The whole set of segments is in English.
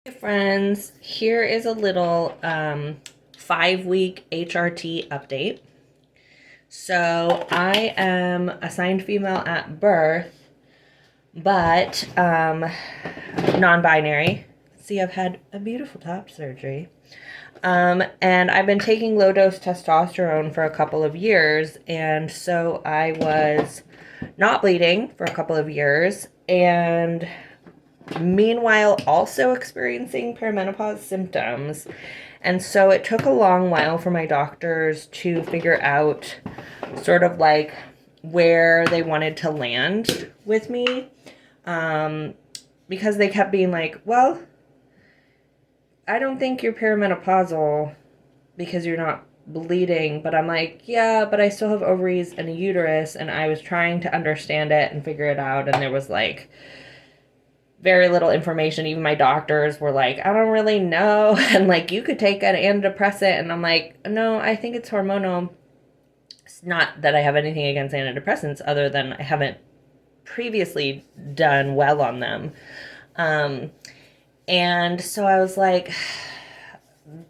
Hey friends, here is a little 5-week HRT update. So I am assigned female at birth, but non-binary. See, I've had a beautiful top surgery. And I've been taking low-dose testosterone for a couple of years, and so I was not bleeding for a couple of years, and meanwhile also experiencing perimenopause symptoms. And so it took a long while for my doctors to figure out sort of like where they wanted to land with me, because they kept being like, well, I don't think you're perimenopausal because you're not bleeding. But I'm like, yeah, but I still have ovaries and a uterus. And I was trying to understand it and figure it out. And there was like very little information. Even my doctors were like, I don't really know. And like, you could take an antidepressant. And I'm like, no, I think it's hormonal. It's not that I have anything against antidepressants other than I haven't previously done well on them. And so I was like,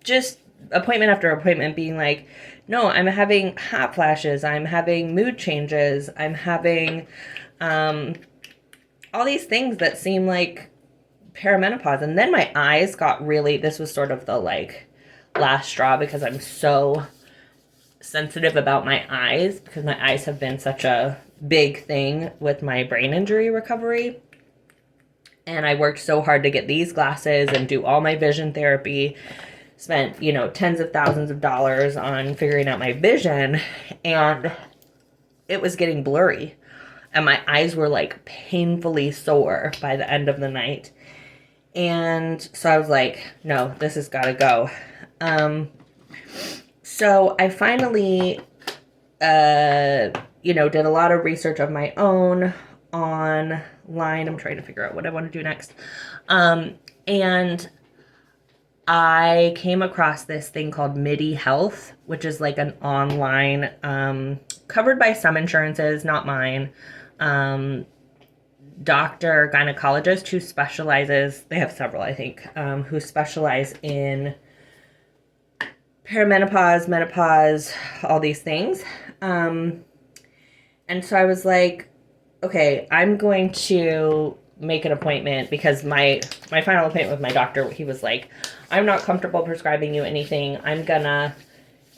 just appointment after appointment being like, no, I'm having hot flashes. I'm having mood changes. I'm having, all these things that seem like perimenopause. And then my eyes got really, this was sort of the like last straw because I'm so sensitive about my eyes because my eyes have been such a big thing with my brain injury recovery. And I worked so hard to get these glasses and do all my vision therapy, spent, tens of thousands of dollars on figuring out my vision, and it was getting blurry. And my eyes were like painfully sore by the end of the night. And so I was like, no, this has got to go. So I finally, did a lot of research of my own online. I'm trying to figure out what I want to do next. And I came across this thing called MIDI Health, which is like an online, covered by some insurances, not mine, doctor gynecologist who specializes, they have several, I think, who specialize in perimenopause, menopause, all these things. And so I was like, okay, I'm going to make an appointment because my final appointment with my doctor, he was like, I'm not comfortable prescribing you anything.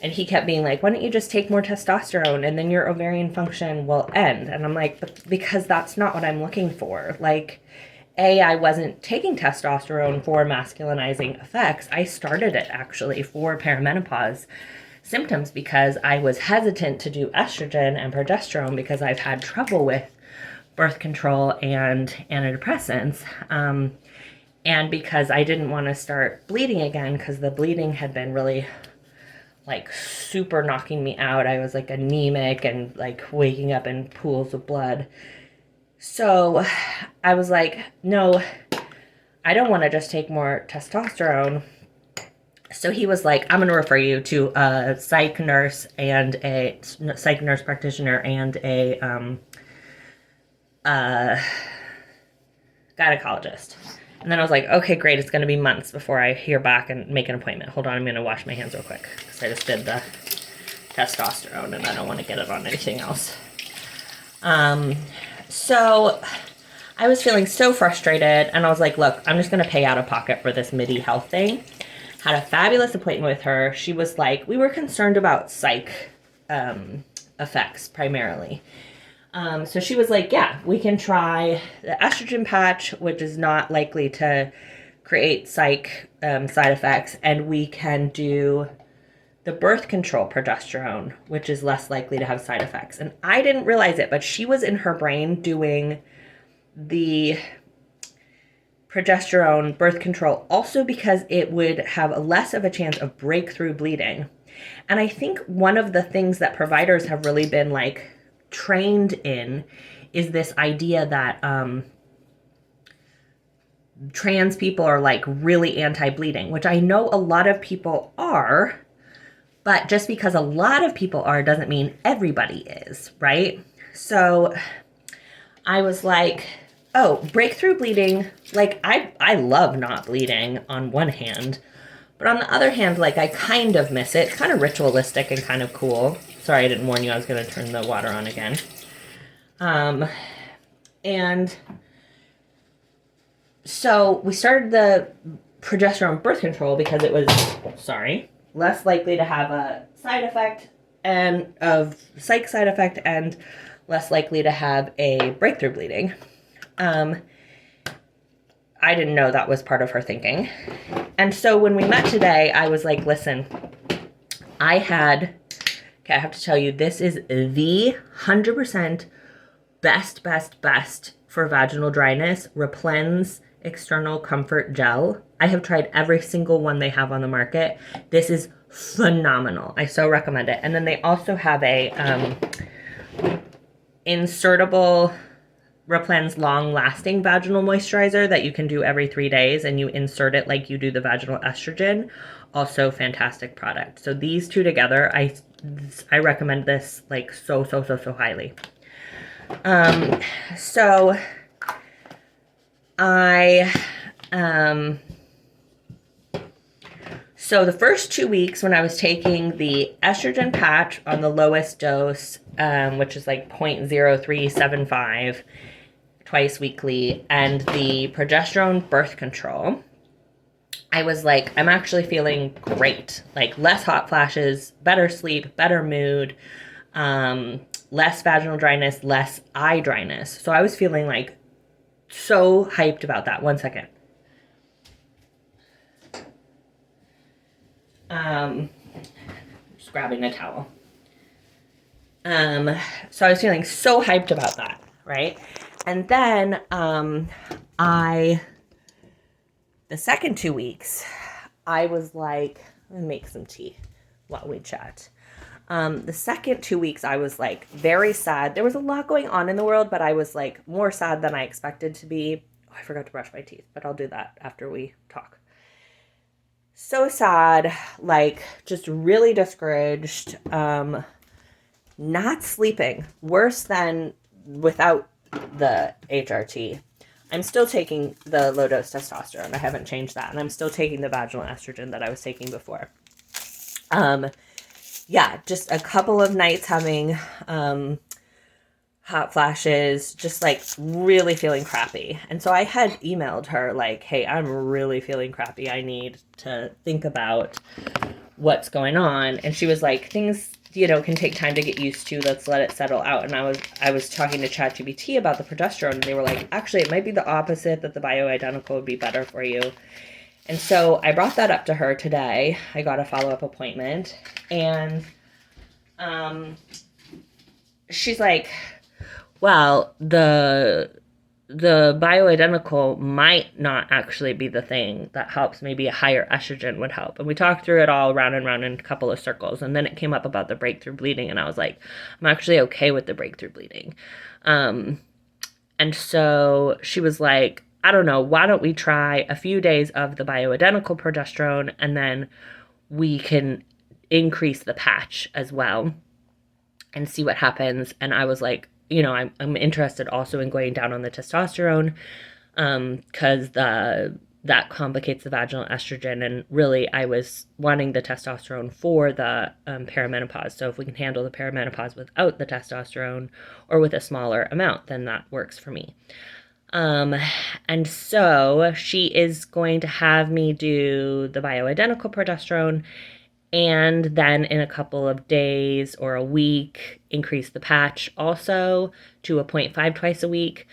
And he kept being like, why don't you just take more testosterone and then your ovarian function will end? And I'm like, but because that's not what I'm looking for. Like, I wasn't taking testosterone for masculinizing effects. I started it actually for perimenopause symptoms because I was hesitant to do estrogen and progesterone because I've had trouble with birth control and antidepressants. And because I didn't want to start bleeding again because the bleeding had been really like super knocking me out. I was like anemic and like waking up in pools of blood. So I was like, no, I don't want to just take more testosterone. So he was like, I'm going to refer you to a psych nurse practitioner and a gynecologist. And then I was like, okay, great. It's going to be months before I hear back and make an appointment. Hold on, I'm going to wash my hands real quick because I just did the testosterone and I don't want to get it on anything else. So I was feeling so frustrated and I was like, look, I'm just going to pay out of pocket for this MIDI Health thing. Had a fabulous appointment with her. She was like, we were concerned about psych effects primarily. So she was like, yeah, we can try the estrogen patch, which is not likely to create psych side effects, and we can do the birth control progesterone, which is less likely to have side effects. And I didn't realize it, but she was in her brain doing the progesterone birth control also because it would have less of a chance of breakthrough bleeding. And I think one of the things that providers have really been like trained in is this idea that trans people are like really anti-bleeding, which I know a lot of people are, but just because a lot of people are doesn't mean everybody is, right? So I was like, Oh, breakthrough bleeding. Like, I love not bleeding on one hand, but on the other hand, like, I kind of miss it. It's kind of ritualistic and kind of cool. Sorry, I didn't warn you I was going to turn the water on again. And so we started the progesterone birth control because it was, less likely to have a side effect and psych side effect and less likely to have a breakthrough bleeding. I didn't know that was part of her thinking. And so when we met today, I was like, listen, I have to tell you, this is the 100% best for vaginal dryness, Replens External Comfort Gel. I have tried every single one they have on the market. This is phenomenal. I so recommend it. And then they also have a insertable Replens long-lasting vaginal moisturizer that you can do every 3 days, and you insert it like you do the vaginal estrogen. Also fantastic product. So these two together, I recommend this like so highly. So the first 2 weeks when I was taking the estrogen patch on the lowest dose, which is like 0.0375 twice weekly, and the progesterone birth control, I was like, I'm actually feeling great. Like, less hot flashes, better sleep, better mood, less vaginal dryness, less eye dryness. So I was feeling like so hyped about that. One second. Just grabbing a towel. So I was feeling so hyped about that, right? And then the second 2 weeks, I was like, let me make some tea while we chat. The second 2 weeks, I was like very sad. There was a lot going on in the world, but I was like more sad than I expected to be. Oh, I forgot to brush my teeth, but I'll do that after we talk. So sad, like just really discouraged, not sleeping, worse than without the HRT. I'm still taking the low dose testosterone. I haven't changed that. And I'm still taking the vaginal estrogen that I was taking before. Yeah, just a couple of nights having hot flashes, just like really feeling crappy. And so I had emailed her like, hey, I'm really feeling crappy. I need to think about what's going on. And she was like, things, can take time to get used to. Let's let it settle out. And I was talking to ChatGPT about the progesterone, and they were like, actually, it might be the opposite, that the bioidentical would be better for you. And so I brought that up to her today. I got a follow-up appointment, and she's like, well, the bioidentical might not actually be the thing that helps. Maybe a higher estrogen would help. And we talked through it all round and round in a couple of circles. And then it came up about the breakthrough bleeding. And I was like, I'm actually okay with the breakthrough bleeding. And so she was like, I don't know, why don't we try a few days of the bioidentical progesterone, and then we can increase the patch as well and see what happens. And I was like, I'm interested also in going down on the testosterone, because that complicates the vaginal estrogen. And really, I was wanting the testosterone for the perimenopause. So if we can handle the perimenopause without the testosterone, or with a smaller amount, then that works for me. And so she is going to have me do the bioidentical progesterone, and then in a couple of days or a week, increase the patch also to a 0.5 twice a week,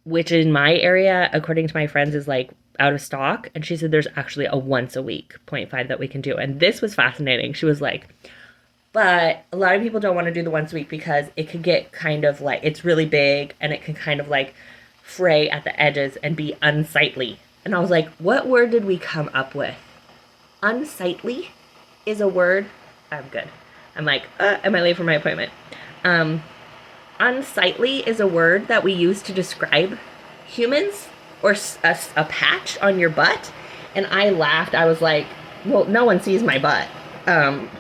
which in my area, according to my friends, is like out of stock. And she said there's actually a once a week 0.5 that we can do. And this was fascinating. She was like, but a lot of people don't want to do the once a week because it could get kind of like, it's really big, and it can kind of like fray at the edges and be unsightly. And I was like, what word did we come up with? Unsightly is a word. I'm good. I'm like, am I late for my appointment? Unsightly is a word that we use to describe humans, or a patch on your butt. And I laughed. I was like, well, no one sees my butt.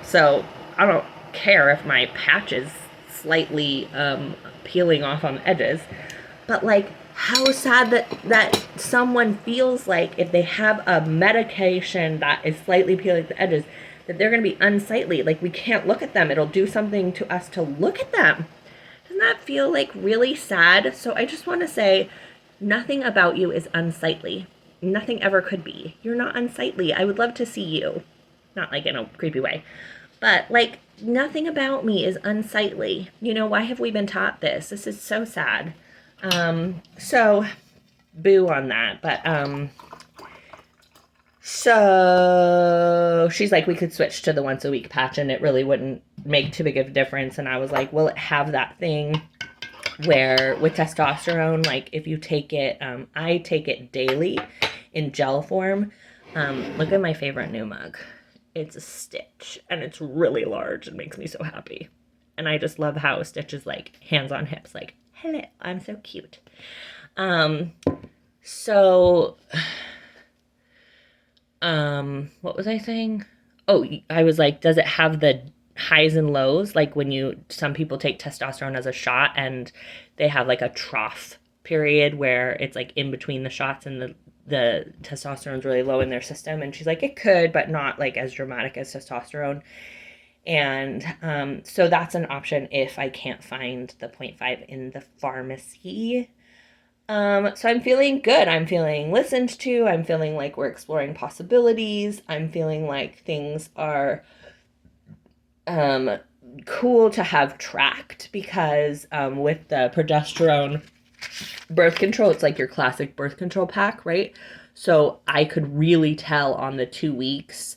So I don't care if my patch is slightly peeling off on the edges. but like how sad that someone feels like if they have a medication that is slightly peeling the edges, that they're going to be unsightly. Like we can't look at them. It'll do something to us to look at them. Doesn't that feel like really sad? So I just want to say nothing about you is unsightly. Nothing ever could be. You're not unsightly. I would love to see you. Not like in a creepy way. But like nothing about me is unsightly. You know, why have we been taught this? This is so sad. So boo on that. But so she's like, we could switch to the once a week patch and it really wouldn't make too big of a difference. And I was like, will it have that thing where with testosterone, like if you take it, I take it daily in gel form. Look at my favorite new mug. It's a Stitch and it's really large. It makes me so happy. And I just love how Stitch is like hands on hips, like, hello, I'm so cute. What was I saying? Oh, I was like, does it have the highs and lows? Like when some people take testosterone as a shot and they have like a trough period where it's like in between the shots and the testosterone's really low in their system. And she's like, it could, but not like as dramatic as testosterone. And so that's an option if I can't find the 0.5 in the pharmacy. So I'm feeling good. I'm feeling listened to. I'm feeling like we're exploring possibilities. I'm feeling like things are cool to have tracked because with the progesterone birth control, it's like your classic birth control pack, right? So I could really tell on the 2 weeks.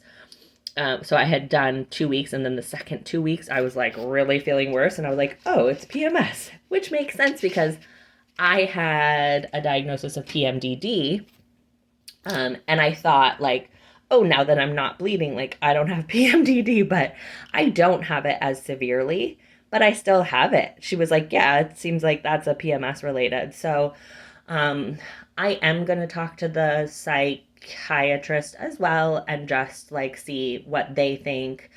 So I had done 2 weeks, and then the second 2 weeks, I was like really feeling worse. And I was like, oh, it's PMS, which makes sense because I had a diagnosis of PMDD. And I thought like, oh, now that I'm not bleeding, like I don't have PMDD, but I don't have it as severely, but I still have it. She was like, yeah, it seems like that's a PMS related. So I am going to talk to the psychiatrist as well and just like see what they think.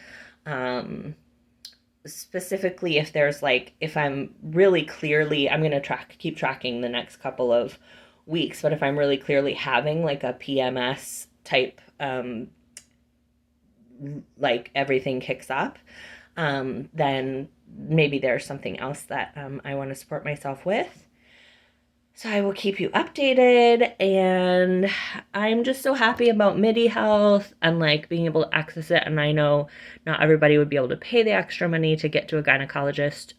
Specifically if there's like, if I'm really clearly, I'm going to keep tracking the next couple of weeks, but if I'm really clearly having like a PMS type, like everything kicks up, then maybe there's something else that I want to support myself with. So I will keep you updated, and I'm just so happy about MIDI health and like being able to access it. And I know not everybody would be able to pay the extra money to get to a gynecologist.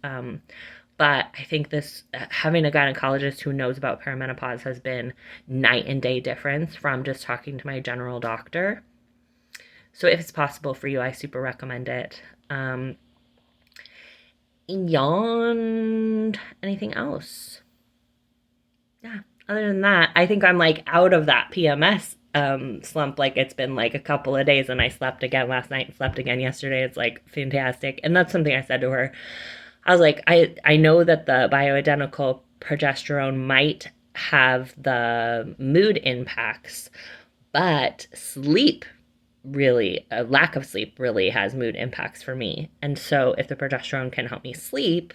But I think having a gynecologist who knows about perimenopause has been night and day difference from just talking to my general doctor. So if it's possible for you, I super recommend it. Beyond anything else? Yeah, other than that, I think I'm like out of that PMS slump. Like it's been like a couple of days, and I slept again last night and slept again yesterday. It's like fantastic. And that's something I said to her. I was like, I know that the bioidentical progesterone might have the mood impacts, but sleep really, a lack of sleep really has mood impacts for me. And so if the progesterone can help me sleep,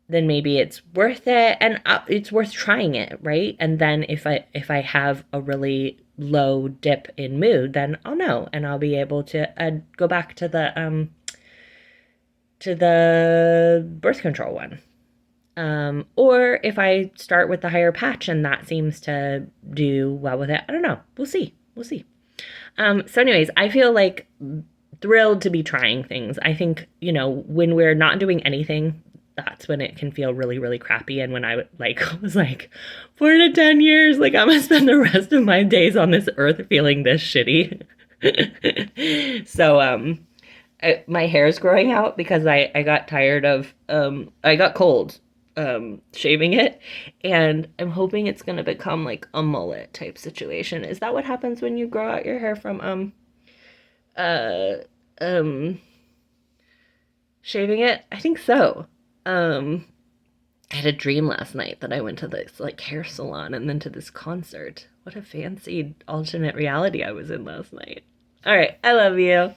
then maybe it's worth it, and it's worth trying it, right? And then if I have a really low dip in mood, then I'll know, and I'll be able to go back to the birth control one. Or if I start with the higher patch and that seems to do well with it, I don't know. We'll see. So anyways, I feel like thrilled to be trying things. I think, when we're not doing anything, that's when it can feel really, really crappy. And when I was like 4 to 10 years, like I'm gonna spend the rest of my days on this earth feeling this shitty. So, my hair's growing out because I got tired of, I got cold shaving it, and I'm hoping it's gonna become like a mullet type situation. Is that what happens when you grow out your hair from shaving it? I think so. I had a dream last night that I went to this like hair salon and then to this concert. What a fancy alternate reality I was in last night. All right, I love you.